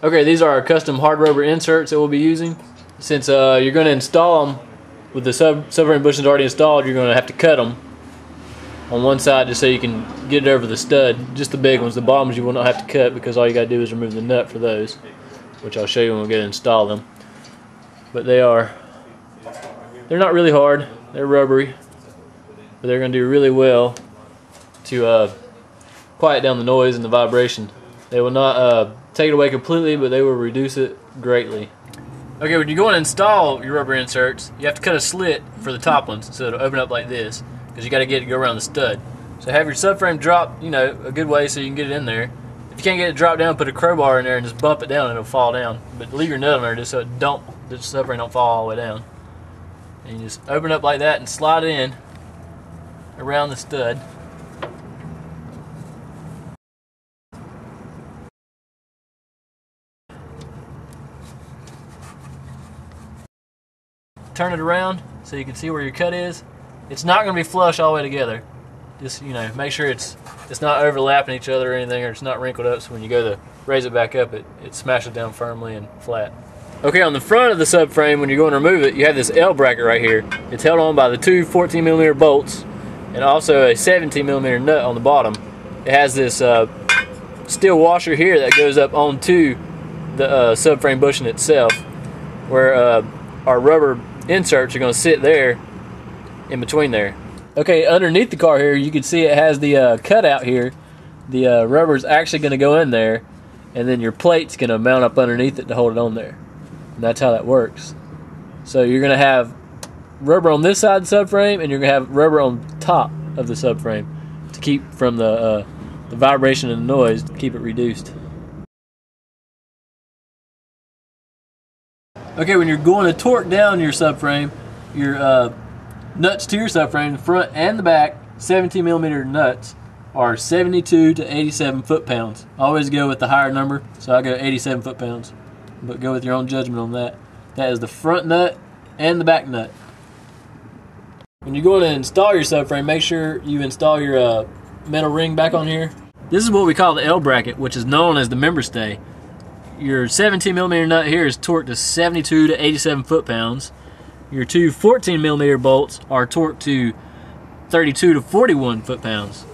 Okay, these are our custom hard rubber inserts that we'll be using. Since you're going to install them with the subframe bushings already installed, you're going to have to cut them on one side just so you can get it over the stud. Just the big ones. The bottoms you will not have to cut because all you got to do is remove the nut for those, which I'll show you when we get to install them. But they're not really hard. They're rubbery, but they're going to do really well to quiet down the noise and the vibration. They will not take it away completely, but they will reduce it greatly. Okay, when you're going to install your rubber inserts, you have to cut a slit for the top ones so it'll open up like this, because you got to get it to go around the stud. So have your subframe drop, you know, a good way so you can get it in there. If you can't get it dropped down, put a crowbar in there and just bump it down and it'll fall down. But leave your nut on there just so the subframe don't fall all the way down. And you just open it up like that and slide it in around the stud. Turn it around so you can see where your cut is. It's not going to be flush all the way together. Just, you know, make sure it's not overlapping each other or anything, or it's not wrinkled up, so when you go to raise it back up, it smashes down firmly and flat. Okay, on the front of the subframe, when you're going to remove it, you have this L bracket right here. It's held on by the two 14mm bolts and also a 17mm nut on the bottom. It has this steel washer here that goes up onto the subframe bushing itself, where our rubber inserts are going to sit there in between there. Okay, underneath the car here, you can see it has the cutout here. The rubber is actually going to go in there, and then your plate's going to mount up underneath it to hold it on there. And that's how that works. So you're going to have rubber on this side of the subframe, and you're going to have rubber on top of the subframe to keep from the vibration and the noise, to keep it reduced. Okay, when you're going to torque down your subframe, your nuts to your subframe, the front and the back, 17mm nuts, are 72 to 87 foot-pounds. Always go with the higher number, so I go 87 foot-pounds. But go with your own judgment on that. That is the front nut and the back nut. When you're going to install your subframe, make sure you install your metal ring back on here. This is what we call the L bracket, which is known as the member stay. Your 17mm nut here is torqued to 72 to 87 foot-pounds. Your two 14mm bolts are torqued to 32 to 41 foot-pounds.